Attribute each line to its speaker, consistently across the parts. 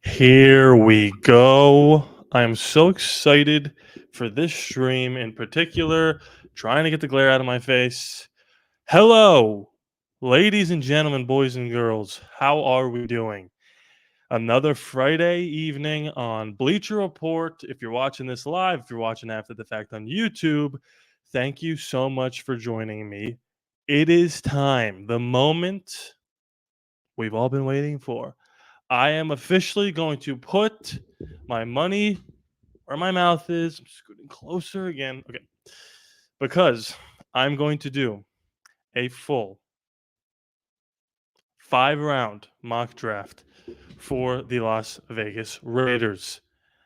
Speaker 1: Here we go. I am so excited for this stream in particular, trying to get the glare out of my face. Hello, ladies and gentlemen, boys and girls. How are we doing? Another Friday evening on Bleacher Report. If you're watching this live, if you're watching after the fact on YouTube, thank you so much for joining me. It is time, the moment we've all been waiting for. I am officially going to put my money where my mouth is. I'm scooting closer again. Okay. Because I'm going to do a full 5 round mock draft for the Las Vegas Raiders.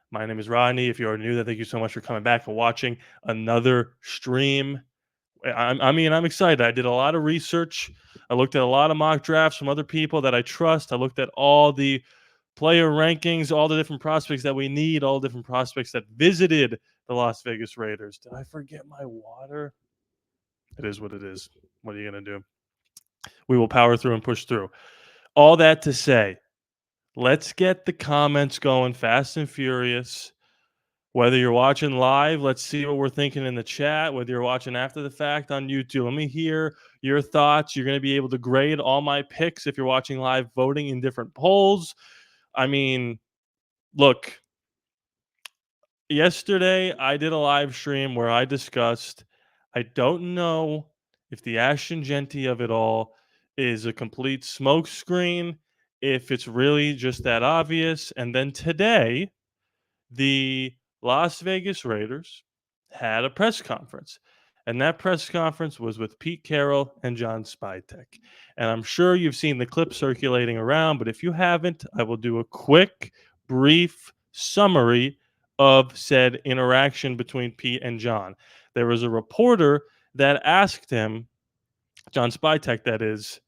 Speaker 1: My name is Rodney. If you are new, then thank you so much for coming back and watching another stream. I'm excited. I did a lot of research. I looked at a lot of mock drafts from other people that I trust. I looked at all the player rankings, all the different prospects that we need, all the different prospects that visited the Las Vegas Raiders. Did I forget my water? It is what it is. What are you going to do? We will power through and push through. All that to say, let's get the comments going fast and furious. Whether you're watching live, let's see what we're thinking in the chat. Whether you're watching after the fact on YouTube, let me hear your thoughts. You're going to be able to grade all my picks if you're watching live, voting in different polls. I mean, look, yesterday I did a live stream where I discussed I don't know if the Ashton Genty of it all is a complete smokescreen, if it's really just that obvious. And then today, the Las Vegas Raiders had a press conference. And that press conference was with Pete Carroll and John Spytek. And I'm sure you've seen the clip circulating around, but if you haven't, I will do a quick, brief summary of said interaction between Pete and John. There was a reporter that asked him, John Spytek, that is,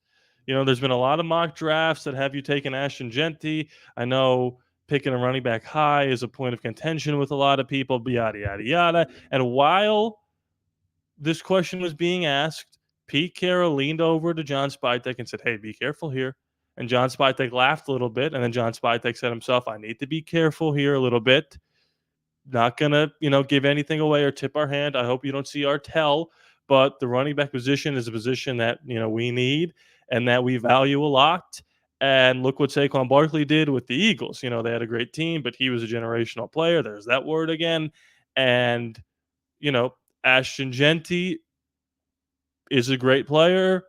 Speaker 1: there's been a lot of mock drafts that have you taking Ashton Genty. I know picking a running back high is a point of contention with a lot of people, yada, yada, yada. And while this question was being asked, Pete Carroll leaned over to John Spytek and said, "Hey, be careful here." And John Spytek laughed a little bit. And then John Spytek said himself, "I need to be careful here a little bit. Not going to, give anything away or tip our hand. I hope you don't see our tell. But the running back position is a position that, we need and that we value a lot. And look what Saquon Barkley did with the Eagles. They had a great team, but he was a generational player. There's that word again. And, you know, Ashton Genty is a great player.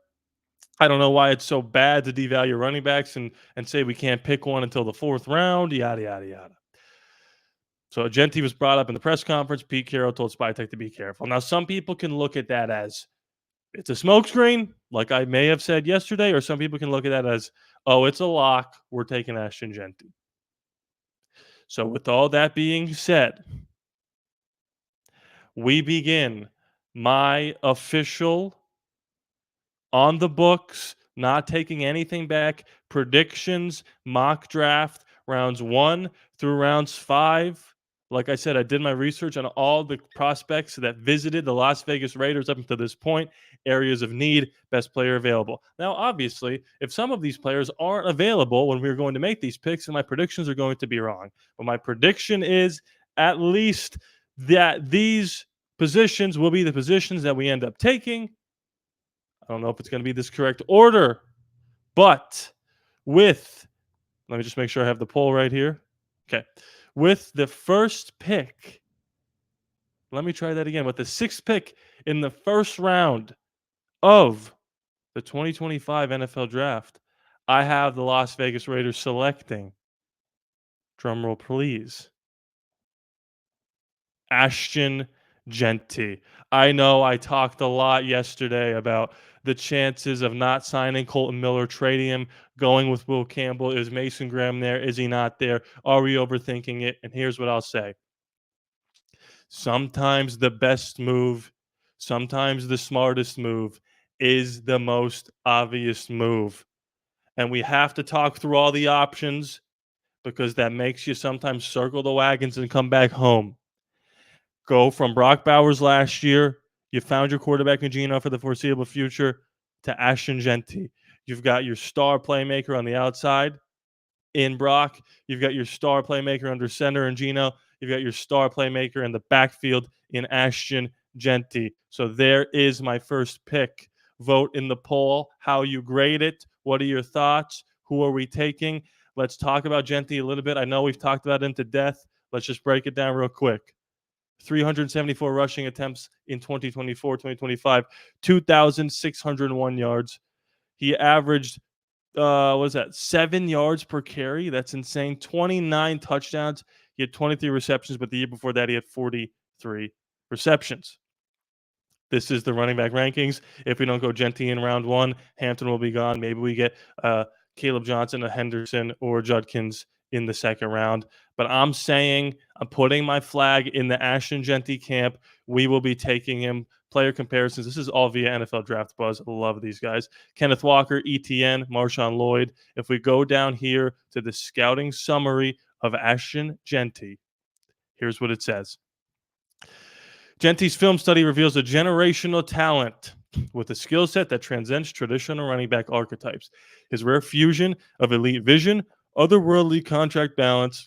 Speaker 1: I don't know why it's so bad to devalue running backs and say we can't pick one until the 4th round, yada, yada, yada. So Genty was brought up in the press conference. Pete Carroll told Spytek to be careful. Now, some people can look at that as it's a smokescreen, like I may have said yesterday, or some people can look at that as, oh, it's a lock. We're taking Ashton Genty. So with all that being said, we begin my official on the books, not taking anything back, predictions, mock draft, rounds 1 through rounds 5. Like I said, I did my research on all the prospects that visited the Las Vegas Raiders up until this point, areas of need, best player available. Now, obviously, if some of these players aren't available when we're going to make these picks, then my predictions are going to be wrong. But my prediction is at least that these positions will be the positions that we end up taking. I don't know if it's going to be this correct order, but let me just make sure I have the poll right here. Okay. With the first pick, let me try that again. With the 6th pick in the first round of the 2025 NFL Draft, I have the Las Vegas Raiders selecting, drumroll please, Ashton Genty. I know I talked a lot yesterday about the chances of not signing Colton Miller, trading him, going with Will Campbell. Is Mason Graham there? Is he not there? Are we overthinking it? And here's what I'll say. Sometimes the best move, sometimes the smartest move is the most obvious move. And we have to talk through all the options because that makes you sometimes circle the wagons and come back home. Go from Brock Bowers last year, you found your quarterback in Geno for the foreseeable future, to Ashton Genty. You've got your star playmaker on the outside. in Brock. You've got your star playmaker under center in Gino. You've got your star playmaker in the backfield in Ashton Genty. So there is my first pick. Vote in the poll how you grade it. What are your thoughts? Who are we taking? Let's talk about Genty a little bit. I know we've talked about him to death. Let's just break it down real quick. 374 rushing attempts in 2024, 2025, 2,601 yards. He averaged what is that? 7 yards per carry. That's insane. 29 touchdowns. He had 23 receptions, but the year before that, he had 43 receptions. This is the running back rankings. If we don't go Genty in round one, Hampton will be gone. Maybe we get Caleb Johnson, a Henderson, or Judkins in the second round. But I'm saying I'm putting my flag in the Ashton Genty camp. We will be taking him. Player comparisons. This is all via NFL Draft Buzz. I love these guys. Kenneth Walker, ETN, Marshawn Lloyd. If we go down here to the scouting summary of Ashton Genty, here's what it says. Genty's film study reveals a generational talent with a skill set that transcends traditional running back archetypes. His rare fusion of elite vision, otherworldly contact balance,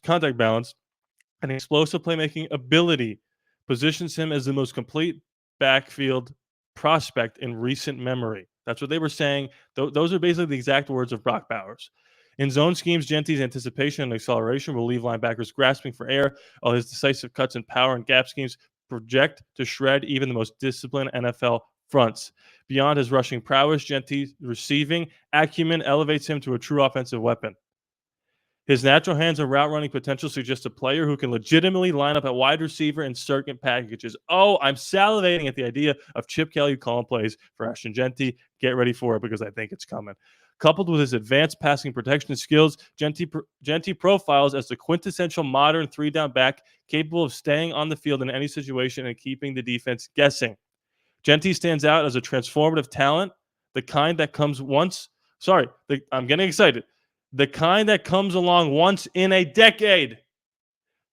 Speaker 1: and explosive playmaking ability positions him as the most complete backfield prospect in recent memory. That's what they were saying. Those are basically the exact words of Brock Bowers. In zone schemes, Genty's anticipation and acceleration will leave linebackers grasping for air, while his decisive cuts and power and gap schemes project to shred even the most disciplined NFL fronts. Beyond his rushing prowess, Genty's receiving acumen elevates him to a true offensive weapon. His natural hands and route running potential suggest a player who can legitimately line up at wide receiver in circuit packages. Oh, I'm salivating at the idea of Chip Kelly calling plays for Ashton Genty. Get ready for it because I think it's coming. Coupled with his advanced passing protection skills, Genty profiles as the quintessential modern three-down back capable of staying on the field in any situation and keeping the defense guessing. Genty stands out as a transformative talent, the kind that comes once. I'm getting excited. The kind that comes along once in a decade.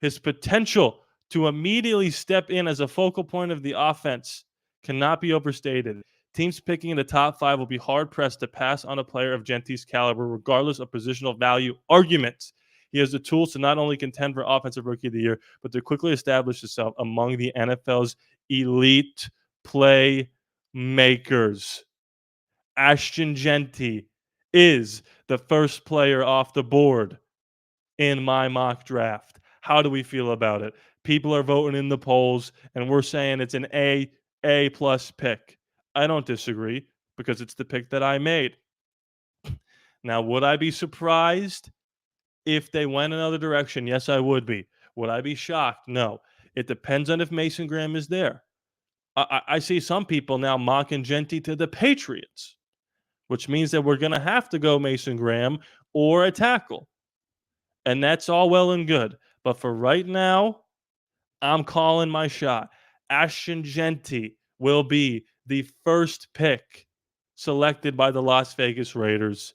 Speaker 1: His potential to immediately step in as a focal point of the offense cannot be overstated. Teams picking in the top 5 will be hard-pressed to pass on a player of Genty's caliber, regardless of positional value arguments. He has the tools to not only contend for Offensive Rookie of the Year, but to quickly establish himself among the NFL's elite playmakers. Ashton Genty is the first player off the board in my mock draft. How do we feel about it? People are voting in the polls, and we're saying it's an A plus pick. I don't disagree because it's the pick that I made. Now, would I be surprised if they went another direction? Yes, I would be. Would I be shocked? No. It depends on if Mason Graham is there. I see some people now mocking Genty to the Patriots, which means that we're going to have to go Mason Graham or a tackle. And that's all well and good. But for right now, I'm calling my shot. Ashton Genty will be the first pick selected by the Las Vegas Raiders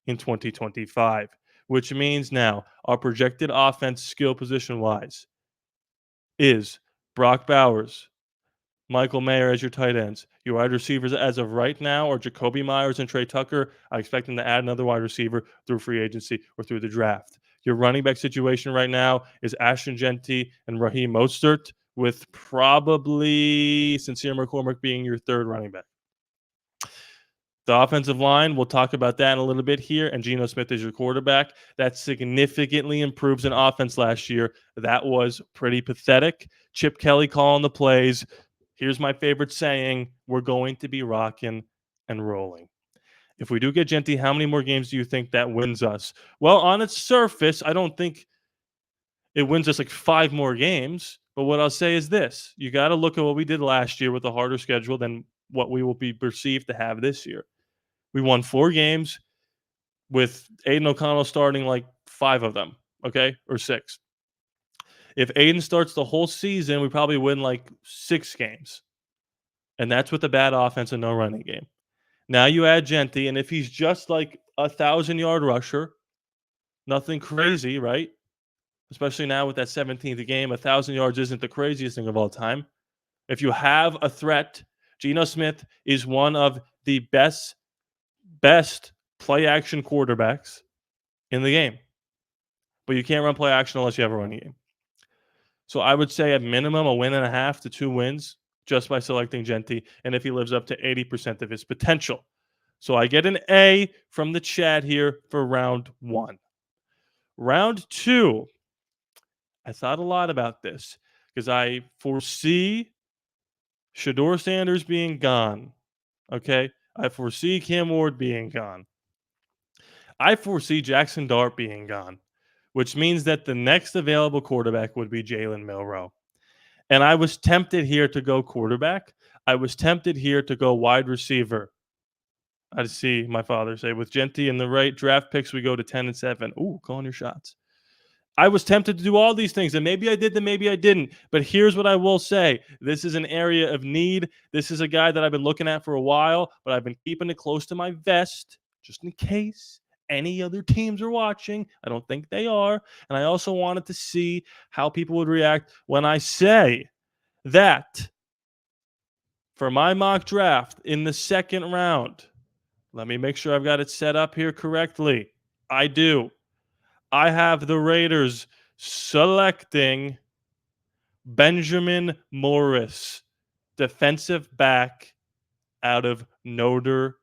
Speaker 1: in 2025, which means now our projected offense skill position wise is Brock Bowers, Michael Mayer as your tight ends. Your wide receivers as of right now are Jacoby Myers and Trey Tucker. I expect them to add another wide receiver through free agency or through the draft. Your running back situation right now is Ashton Genty and Raheem Mostert, with probably Sincere McCormick being your third running back. The offensive line, we'll talk about that in a little bit here, and Geno Smith is your quarterback. That significantly improves an offense last year. That was pretty pathetic. Chip Kelly calling the plays. Here's my favorite saying: we're going to be rocking and rolling. If we do get Genty, how many more games do you think that wins us? Well, on its surface, I don't think it wins us like 5 more games. But what I'll say is this: you got to look at what we did last year with a harder schedule than what we will be perceived to have this year. We won 4 games with Aiden O'Connell starting like 5 of them, okay, or 6. If Aiden starts the whole season, we probably win like 6 games. And that's with a bad offense and no running game. Now you add Genty, and if he's just like a 1,000-yard rusher, nothing crazy, right? Especially now with that 17th game, 1,000 yards isn't the craziest thing of all time. If you have a threat, Geno Smith is one of the best play action quarterbacks in the game. but you can't run play action unless you have a running game. So I would say at minimum a win and a half to 2 wins just by selecting Genti, and if he lives up to 80% of his potential. So I get an A from the chat here for round one. Round two, I thought a lot about this because I foresee Shador Sanders being gone. Okay. I foresee Cam Ward being gone. I foresee Jackson Dart being gone, which means that the next available quarterback would be Jalen Milrow. And I was tempted here to go quarterback. I was tempted here to go wide receiver. I see my father say, with Genti in the right draft picks, we go to 10 and 7. Ooh, calling your shots. I was tempted to do all these things, and maybe I did, then maybe I didn't. But here's what I will say. This is an area of need. This is a guy that I've been looking at for a while, but I've been keeping it close to my vest just in case any other teams are watching. I don't think they are. And I also wanted to see how people would react when I say that for my mock draft in the second round. Let me make sure I've got it set up here correctly. I do. I have the Raiders selecting Benjamin Morris, defensive back out of Notre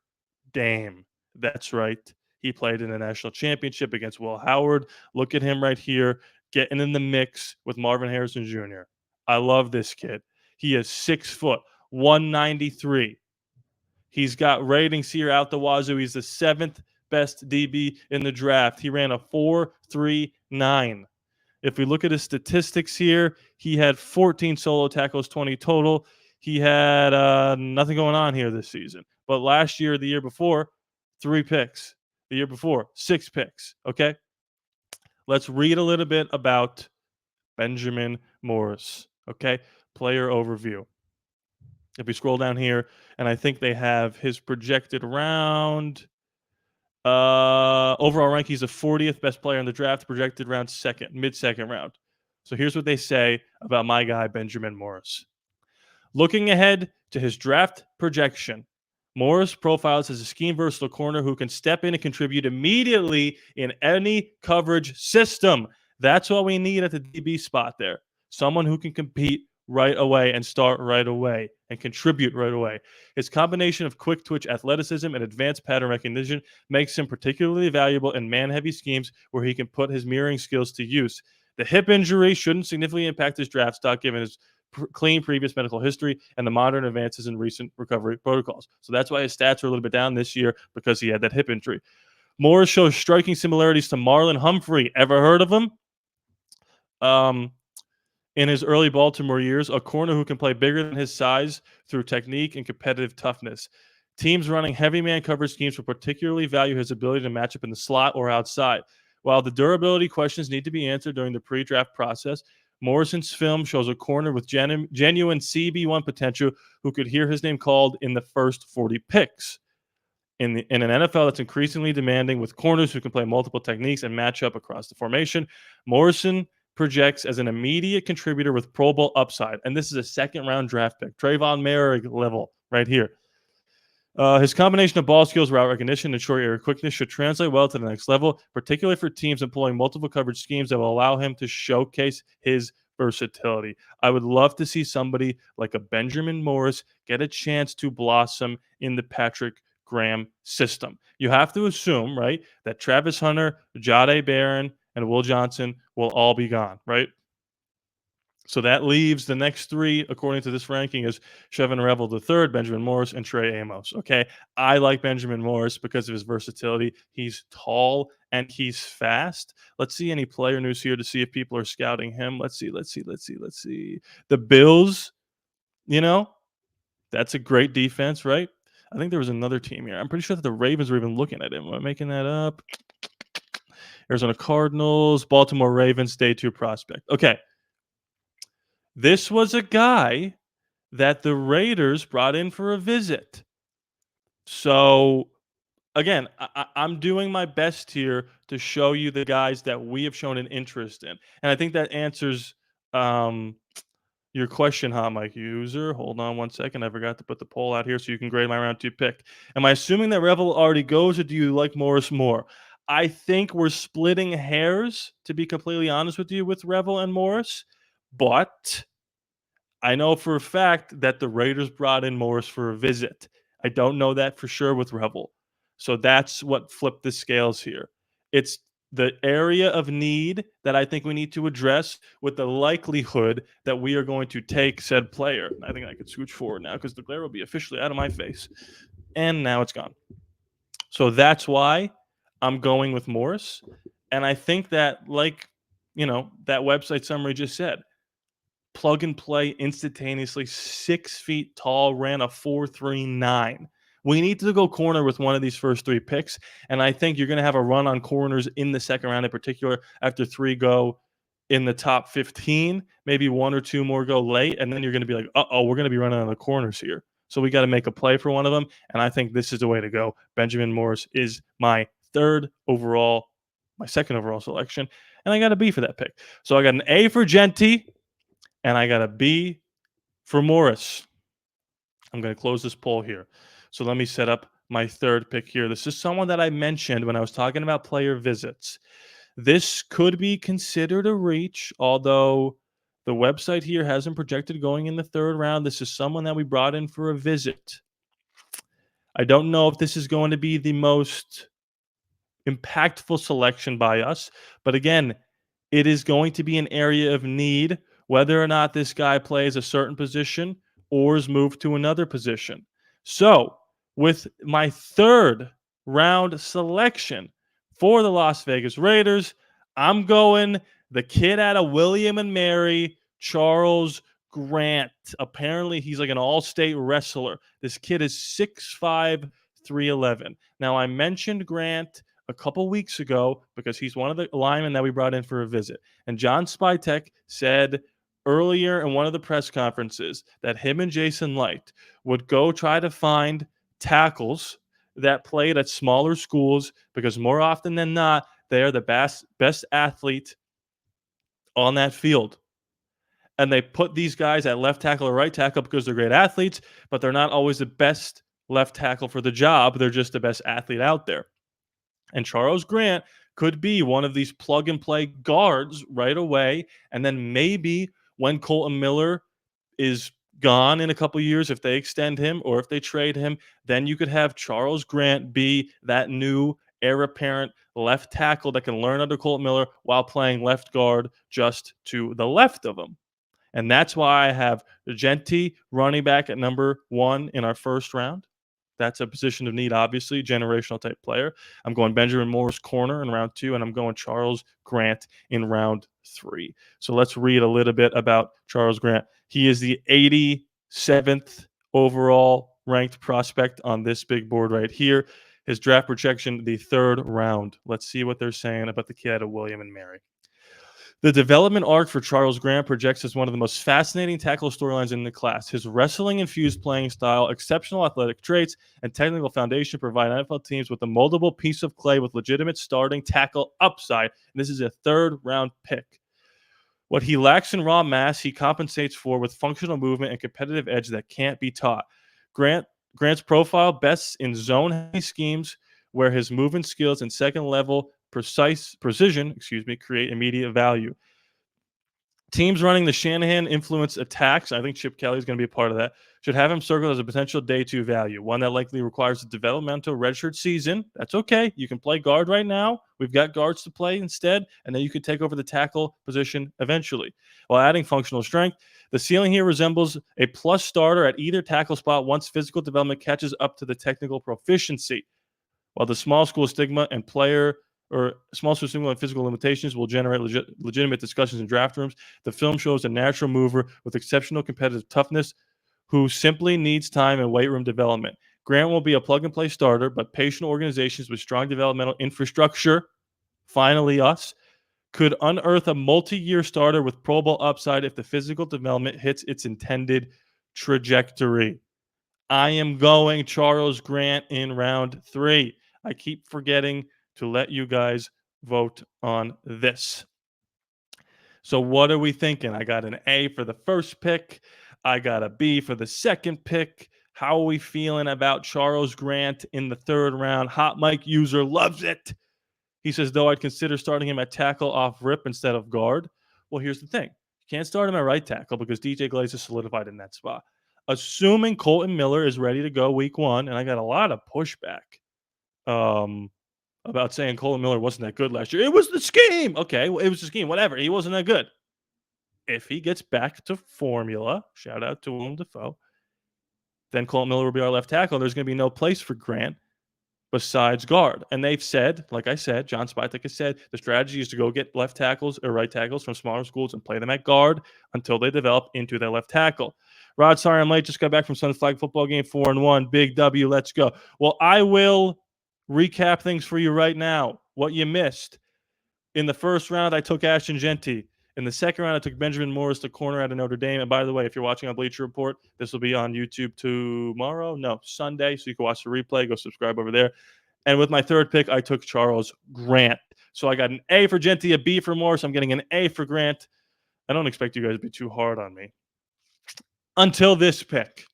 Speaker 1: Dame. That's right. He played in a national championship against Will Howard. Look at him right here, getting in the mix with Marvin Harrison Jr. I love this kid. He is 6 foot, 193. He's got ratings here out the wazoo. He's the seventh best DB in the draft. He ran a 4.39. If we look at his statistics here, he had 14 solo tackles, 20 total. He had nothing going on here this season. But last year, the year before, 3 picks. The year before, 6 picks. Okay. Let's read a little bit about Benjamin Morris. Okay. Player overview. If we scroll down here, and I think they have his projected round. Overall rank, he's the 40th best player in the draft, projected round mid-second round. So here's what they say about my guy, Benjamin Morris. Looking ahead to his draft projection, Morris profiles as a scheme versatile corner who can step in and contribute immediately in any coverage system. That's what we need at the DB spot there. Someone who can compete right away and start right away and contribute right away. His combination of quick twitch athleticism and advanced pattern recognition makes him particularly valuable in man-heavy schemes where he can put his mirroring skills to use. The hip injury shouldn't significantly impact his draft stock given his clean previous medical history and the modern advances in recent recovery protocols. So that's why his stats are a little bit down this year, because he had that hip injury. Morris shows striking similarities to Marlon Humphrey. Ever heard of him? In his early Baltimore years, a corner who can play bigger than his size through technique and competitive toughness. Teams running heavy man coverage schemes will particularly value his ability to match up in the slot or outside. While the durability questions need to be answered during the pre-draft process, Morrison's film shows a corner with genuine CB1 potential who could hear his name called in the first 40 picks. In an NFL that's increasingly demanding with corners who can play multiple techniques and match up across the formation, Morrison projects as an immediate contributor with Pro Bowl upside. And this is a second-round draft pick, Trayvon Merrick level right here. His combination of ball skills, route recognition, and short area quickness should translate well to the next level, particularly for teams employing multiple coverage schemes that will allow him to showcase his versatility. I would love to see somebody like a Benjamin Morris get a chance to blossom in the Patrick Graham system. You have to assume, right, that Travis Hunter, Jahdae Barron, and Will Johnson will all be gone, right? So that leaves the next 3, according to this ranking, is Chevin Revel III, Benjamin Morris, and Trey Amos. Okay. I like Benjamin Morris because of his versatility. He's tall and he's fast. Let's see any player news here to see if people are scouting him. Let's see. The Bills, that's a great defense, right? I think there was another team here. I'm pretty sure that the Ravens were even looking at him. Am I making that up? Arizona Cardinals, Baltimore Ravens, day 2 prospect. Okay. This was a guy that the Raiders brought in for a visit. So, again, I'm doing my best here to show you the guys that we have shown an interest in. And I think that answers your question, Hot Mike user. Hold on one second. I forgot to put the poll out here so you can grade my round 2 pick. Am I assuming that Revel already goes, or do you like Morris more? I think we're splitting hairs, to be completely honest with you, with Revel and Morris, but I know for a fact that the Raiders brought in Morris for a visit. I don't know that for sure with Revel. So that's what flipped the scales here. It's the area of need that I think we need to address with the likelihood that we are going to take said player. I think I could scooch forward now because the glare will be officially out of my face. And now it's gone. So that's why I'm going with Morris. And I think that, like, that website summary just said, plug and play instantaneously, 6 feet tall, ran a 4.39. We need to go corner with one of these first three picks. And I think you're going to have a run on corners in the second round in particular after three go in the top 15, maybe one or two more go late. And then you're going to be like, we're going to be running on the corners here. So we got to make a play for one of them. And I think this is the way to go. Benjamin Morris is my second overall selection. And I got a B for that pick. So I got an A for Genty and I got a B for Morris. I'm going to close this poll here. So let me set up my third pick here. This is someone that I mentioned when I was talking about player visits. This could be considered a reach, although the website here hasn't projected going in the third round. This is someone that we brought in for a visit. I don't know if this is going to be the most impactful selection by us, but again, it is going to be an area of need, whether or not this guy plays a certain position or is moved to another position. So, with my third round selection for the Las Vegas Raiders, I'm going the kid out of William and Mary, Charles Grant. Apparently, he's like an all state wrestler. This kid is 6'5, 311. Now, I mentioned Grant a couple weeks ago because he's one of the linemen that we brought in for a visit. And John Spytek said earlier in one of the press conferences that him and Jason Licht would go try to find tackles that played at smaller schools because more often than not, they are the best athlete on that field. And they put these guys at left tackle or right tackle because they're great athletes, but they're not always the best left tackle for the job. They're just the best athlete out there. And Charles Grant could be one of these plug and play guards right away. And then maybe when Colton Miller is gone in a couple years, if they extend him or if they trade him, then you could have Charles Grant be that new heir apparent left tackle that can learn under Colton Miller while playing left guard just to the left of him. And that's why I have Genty running back at number 1 in our first round. That's a position of need, obviously, generational type player. I'm going Benjamin Morris corner in round 2, and I'm going Charles Grant in round 3. So let's read a little bit about Charles Grant. He is the 87th overall ranked prospect on this big board right here. His draft projection, the 3rd round. Let's see what they're saying about the kid out of William and Mary. The development arc for Charles Grant projects as one of the most fascinating tackle storylines in the class. His wrestling-infused playing style, exceptional athletic traits, and technical foundation provide NFL teams with a moldable piece of clay with legitimate starting tackle upside. And this is a 3rd-round pick. What he lacks in raw mass, he compensates for with functional movement and competitive edge that can't be taught. Grant's profile best in zone-heavy schemes where his movement skills and second-level precision create immediate value. Teams running the Shanahan influence attacks, I think Chip Kelly is going to be a part of that, should have him circled as a potential day 2 value, one that likely requires a developmental redshirt season. That's okay. You can play guard right now. We've got guards to play instead, and then you could take over the tackle position eventually. While adding functional strength, the ceiling here resembles a plus starter at either tackle spot once physical development catches up to the technical proficiency. While the small school stigma and physical limitations will generate legitimate discussions in draft rooms, the film shows a natural mover with exceptional competitive toughness who simply needs time and weight room development. Grant will be a plug-and-play starter, but patient organizations with strong developmental infrastructure, finally us, could unearth a multi-year starter with Pro Bowl upside if the physical development hits its intended trajectory. I am going Charles Grant in round 3. I keep forgetting to let you guys vote on this. So what are we thinking? I got an A for the first pick. I got a B for the second pick. How are we feeling about Charles Grant in the 3rd round? Hot Mike user loves it. He says, though I'd consider starting him at tackle off rip instead of guard. Well, here's the thing. You can't start him at right tackle because DJ Glaze is solidified in that spot. Assuming Colton Miller is ready to go week one, and I got a lot of pushback um, about saying Colton Miller wasn't that good last year. It was the scheme. Okay, well, it was the scheme. Whatever. He wasn't that good. If he gets back to formula, shout out to Willem Dafoe, then Colton Miller will be our left tackle. There's going to be no place for Grant besides guard. And they've said, like I said, John Spytek has said, the strategy is to go get left tackles or right tackles from smaller schools and play them at guard until they develop into their left tackle. Rod, sorry I'm late. Just got back from Sun's flag football game, 4-1. Big W. Let's go. Well, I will recap things for you right now. What you missed. In the first round, I took Ashton Genty. In the second round, I took Benjamin Morris, the corner out of Notre Dame. And by the way, if you're watching on Bleacher Report, this will be on YouTube tomorrow. No, Sunday. So you can watch the replay. Go subscribe over there. And with my third pick, I took Charles Grant. So I got an A for Genty, a B for Morris. I'm getting an A for Grant. I don't expect you guys to be too hard on me. Until this pick.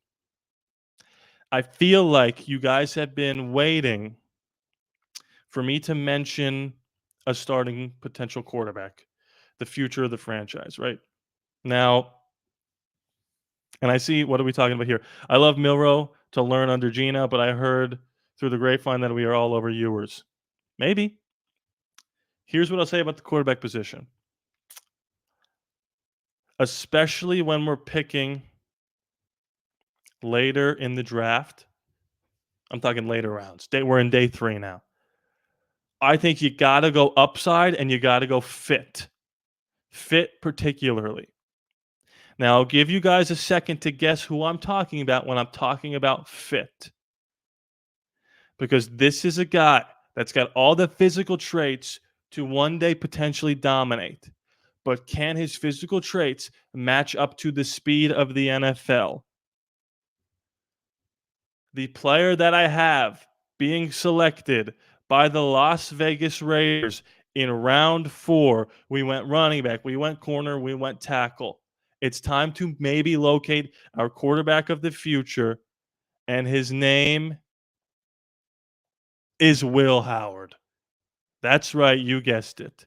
Speaker 1: I feel like you guys have been waiting for me to mention a starting potential quarterback, the future of the franchise, right? Now, and I see, what are we talking about here? I love Milroe to learn under Gina, but I heard through the grapevine that we are all over Ewers. Maybe. Here's what I'll say about the quarterback position. Especially when we're picking later in the draft. I'm talking later rounds. We're in day 3 now. I think you got to go upside and you got to go fit. Fit particularly. Now, I'll give you guys a second to guess who I'm talking about when I'm talking about fit. Because this is a guy that's got all the physical traits to one day potentially dominate. But can his physical traits match up to the speed of the NFL? The player that I have being selected by the Las Vegas Raiders in round 4, we went running back, we went corner, we went tackle. It's time to maybe locate our quarterback of the future, and his name is Will Howard. That's right, you guessed it.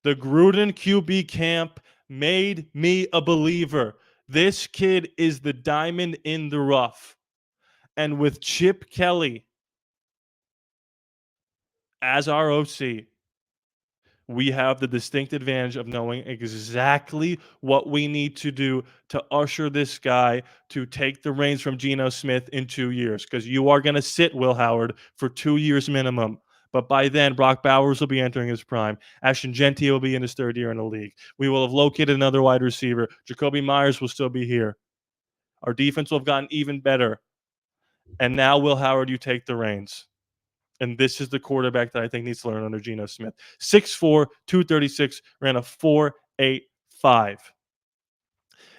Speaker 1: The Gruden QB camp made me a believer. This kid is the diamond in the rough. And with Chip Kelly as our OC, we have the distinct advantage of knowing exactly what we need to do to usher this guy to take the reins from Geno Smith in 2 years. Because you are going to sit Will Howard for 2 years minimum. But by then, Brock Bowers will be entering his prime. Ashton Genty will be in his 3rd year in the league. We will have located another wide receiver. Jacoby Myers will still be here. Our defense will have gotten even better. And now, Will Howard, you take the reins. And this is the quarterback that I think needs to learn under Geno Smith. 6'4", 236, ran a 4.85.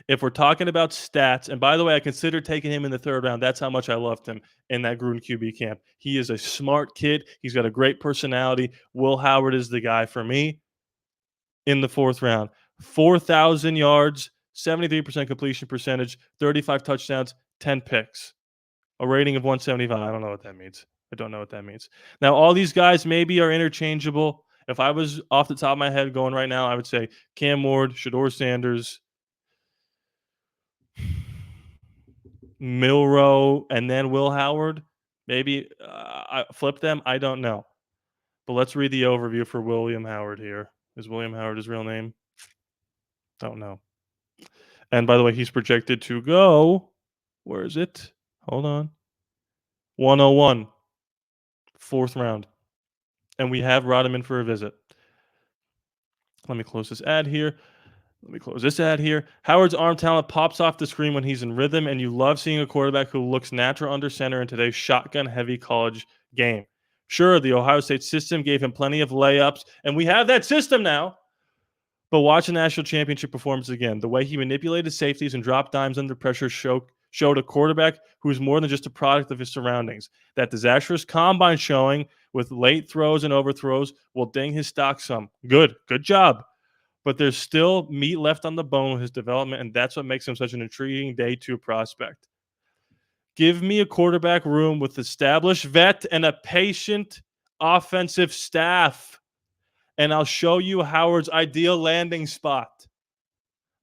Speaker 1: If we're talking about stats, and by the way, I considered taking him in the 3rd round. That's how much I loved him in that Gruden QB camp. He is a smart kid. He's got a great personality. Will Howard is the guy for me in the 4th round. 4,000 yards, 73% completion percentage, 35 touchdowns, 10 picks. A rating of 175. I don't know what that means. I don't know what that means. Now, all these guys maybe are interchangeable. If I was off the top of my head going right now, I would say Cam Ward, Shedeur Sanders, Milroe, and then Will Howard. Maybe I flip them. I don't know. But let's read the overview for William Howard here. Is William Howard his real name? Don't know. And by the way, he's projected to go. Where is it? Hold on. 101. 4th round. And we have Rodman for a visit. Let me close this ad here. Let me close this ad here. Howard's arm talent pops off the screen when he's in rhythm, and you love seeing a quarterback who looks natural under center in today's shotgun-heavy college game. Sure, the Ohio State system gave him plenty of layups, and we have that system now. But watch a national championship performance again. The way he manipulated safeties and dropped dimes under pressure showed a quarterback who's more than just a product of his surroundings. That disastrous combine showing with late throws and overthrows will ding his stock some. Good job. But there's still meat left on the bone with his development, and that's what makes him such an intriguing day 2 prospect. Give me a quarterback room with established vet and a patient offensive staff. and I'll show you Howard's ideal landing spot.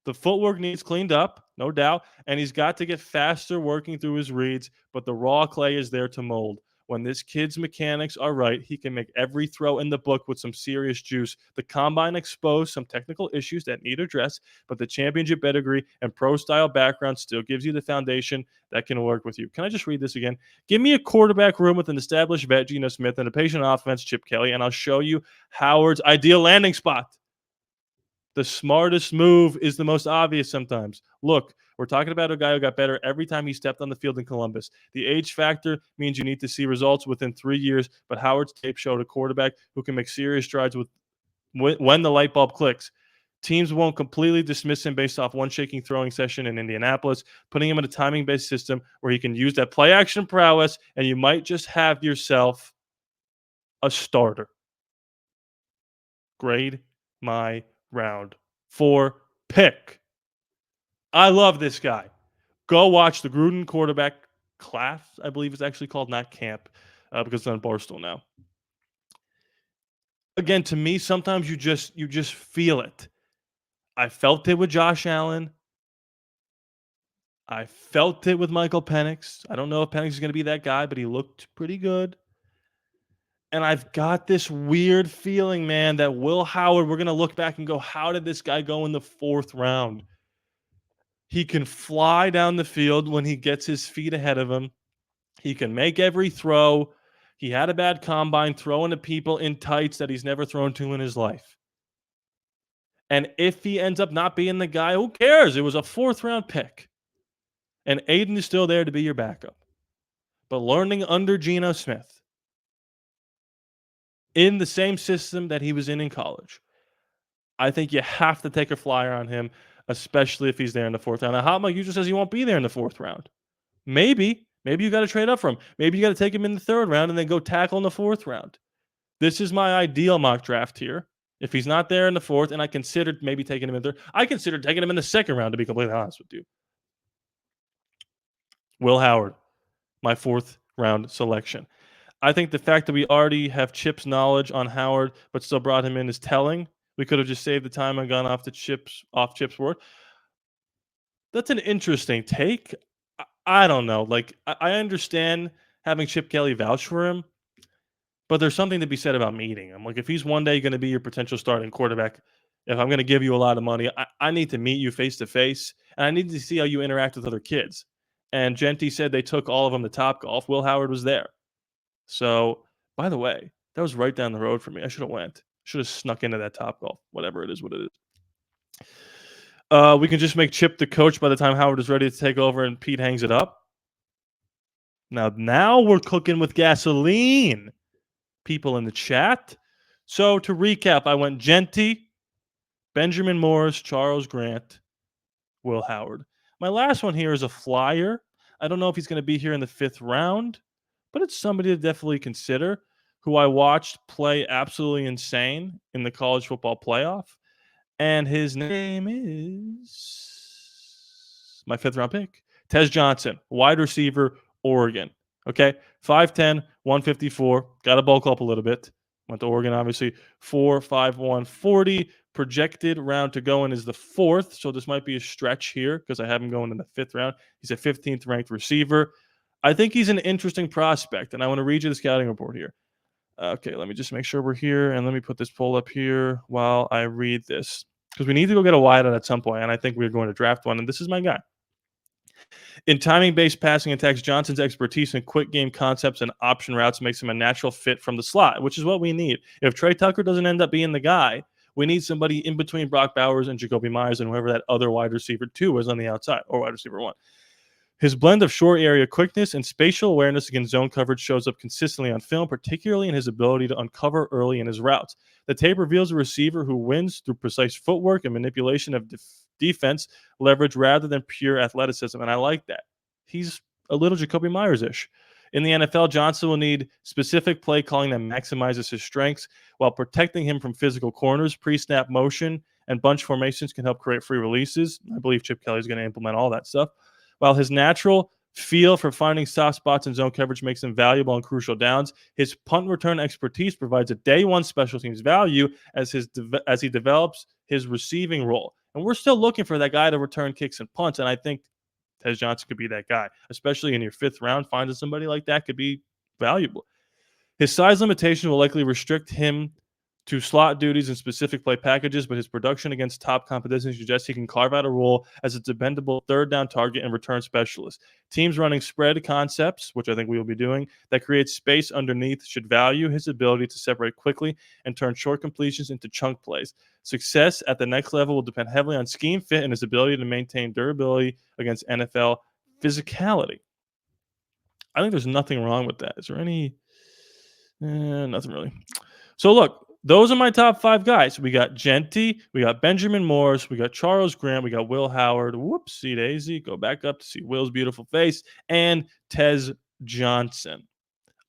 Speaker 1: The footwork needs cleaned up, no doubt, and he's got to get faster working through his reads, but the raw clay is there to mold. When this kid's mechanics are right, he can make every throw in the book with some serious juice. The combine exposed some technical issues that need address, but the championship pedigree and pro style background still gives you the foundation that can work with you. Can I just read this again? Give me a quarterback room with an established vet, Geno Smith, and a patient offense, Chip Kelly, and I'll show you Howard's ideal landing spot. The smartest move is the most obvious sometimes. Look, we're talking about a guy who got better every time he stepped on the field in Columbus. The age factor means you need to see results within 3 years, but Howard's tape showed a quarterback who can make serious strides when the light bulb clicks. Teams won't completely dismiss him based off one shaking throwing session in Indianapolis, putting him in a timing based system where he can use that play action prowess, and you might just have yourself a starter. Grade my round 4 pick. I love this guy. Go watch the Gruden quarterback class, I believe it's actually called, not camp, because it's on Barstool now. Again, to me, sometimes you just feel it. I felt it with Josh Allen. I felt it with Michael Penix. I don't know if Penix is going to be that guy, but he looked pretty good. And I've got this weird feeling, man, that Will Howard, we're going to look back and go, how did this guy go in the 4th round? He can fly down the field when he gets his feet ahead of him. He can make every throw. He had a bad combine throwing to people in tights that he's never thrown to in his life. And if he ends up not being the guy, who cares? It was a 4th round pick. And Aiden is still there to be your backup. But learning under Geno Smith in the same system that he was in college, I think you have to take a flyer on him, especially if he's there in the 4th round. Now, Hot Mike usually says he won't be there in the 4th round. Maybe you got to trade up for him. Maybe you got to take him in the 3rd round and then go tackle in the 4th round. This is my ideal mock draft here. If he's not there in the 4th, and I considered maybe taking him in the 3rd, I considered taking him in the 2nd round, to be completely honest with you. Will Howard, my 4th round selection. I think the fact that we already have Chip's knowledge on Howard, but still brought him in is telling. We could have just saved the time and gone off Chip's word. That's an interesting take. I don't know. Like, I understand having Chip Kelly vouch for him, but there's something to be said about meeting him. Like, if he's one day going to be your potential starting quarterback, if I'm going to give you a lot of money, I need to meet you face to face, and I need to see how you interact with other kids. And Genty said they took all of them to Topgolf. Will Howard was there. So, by the way, that was right down the road for me. I should have went. Should have snuck into that Topgolf. Whatever it is, what it is. We can just make Chip the coach by the time Howard is ready to take over and Pete hangs it up. Now we're cooking with gasoline, people in the chat. So to recap, I went Genty, Benjamin Morris, Charles Grant, Will Howard. My last one here is a flyer. I don't know if he's going to be here in the 5th round, but it's somebody to definitely consider, who I watched play absolutely insane in the college football playoff. And his name is my 5th round pick, Tez Johnson, wide receiver, Oregon. Okay, 5'10", 154. Got to bulk up a little bit. Went to Oregon, obviously. 4.51 40. Projected round to go in is the 4th, so this might be a stretch here because I have him going in the 5th round. He's a 15th ranked receiver. I think he's an interesting prospect, and I want to read you the scouting report here. Okay, let me just make sure we're here, and let me put this poll up here while I read this, because we need to go get a wideout at some point, and I think we're going to draft one, and this is my guy. In timing-based passing attacks, Johnson's expertise in quick game concepts and option routes makes him a natural fit from the slot, which is what we need. If Trey Tucker doesn't end up being the guy, we need somebody in between Brock Bowers and Jacoby Myers and whoever that other wide receiver 2 is on the outside, or wide receiver 1. His blend of short area quickness and spatial awareness against zone coverage shows up consistently on film, particularly in his ability to uncover early in his routes. The tape reveals a receiver who wins through precise footwork and manipulation of defense leverage rather than pure athleticism, and I like that. He's a little Jacoby Myers-ish. In the NFL, Johnson will need specific play calling that maximizes his strengths while protecting him from physical corners. Pre-snap motion and bunch formations can help create free releases. I believe Chip Kelly is going to implement all that stuff. While his natural feel for finding soft spots in zone coverage makes him valuable on crucial downs. His punt return expertise provides a day one special teams value as he develops his receiving role. And we're still looking for that guy to return kicks and punts. And I think Tez Johnson could be that guy, especially in your fifth round. Finding somebody like that could be valuable. His size limitation will likely restrict him to slot duties and specific play packages, but his production against top competition suggests he can carve out a role as a dependable third down target and return specialist. Teams running spread concepts, which I think we will be doing, that create space underneath should value his ability to separate quickly and turn short completions into chunk plays. Success at the next level will depend heavily on scheme fit and his ability to maintain durability against NFL physicality. I think there's nothing wrong with that. Is there any? Nothing really. So look, those are my top five guys. We got Genty, we got Benjamin Morris, we got Charles Grant, we got Will Howard. Whoopsie daisy. Go back up to see Will's beautiful face, and Tez Johnson.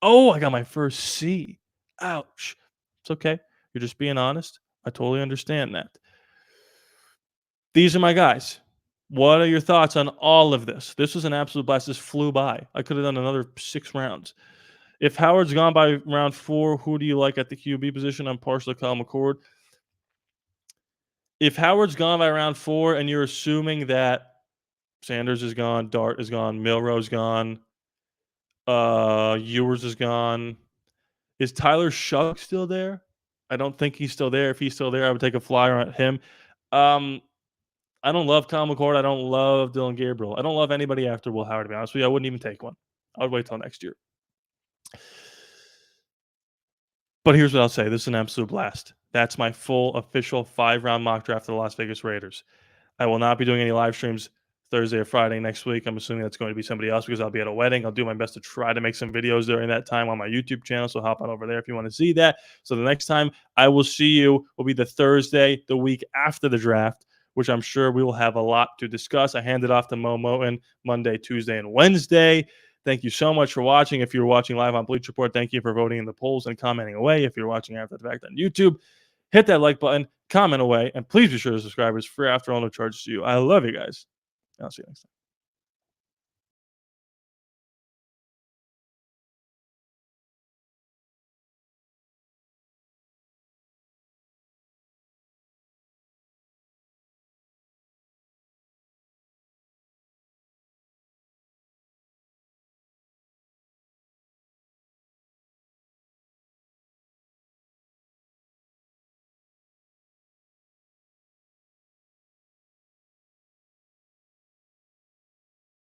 Speaker 1: Oh, I got my first C. Ouch. It's okay. You're just being honest. I totally understand that. These are my guys. What are your thoughts on all of this? This was an absolute blast. This flew by. I could have done another 6 rounds. If Howard's gone by round 4, who do you like at the QB position? I'm partial to Kyle McCord. If Howard's gone by round 4 and you're assuming that Sanders is gone, Dart is gone, Milrose gone, Ewers is gone, is Tyler Shug still there? I don't think he's still there. If he's still there, I would take a flyer on him. I don't love Kyle McCord. I don't love Dylan Gabriel. I don't love anybody after Will Howard, to be honest with you. I wouldn't even take one. I would wait till next year. But here's what I'll say. This is an absolute blast. That's my full official 5-round mock draft of the Las Vegas Raiders. I will not be doing any live streams Thursday or Friday next week. I'm assuming that's going to be somebody else because I'll be at a wedding. I'll do my best to try to make some videos during that time on my YouTube channel. So hop on over there if you want to see that. So the next time I will see you will be the Thursday, the week after the draft, which I'm sure we will have a lot to discuss. I hand it off to Momo and Monday, Tuesday, and Wednesday. Thank you so much for watching. If you're watching live on Bleach Report, thank you for voting in the polls and commenting away. If you're watching after the fact on YouTube, hit that like button, comment away, and please be sure to subscribe. It's free after all, no charges to you. I love you guys. I'll see you next time.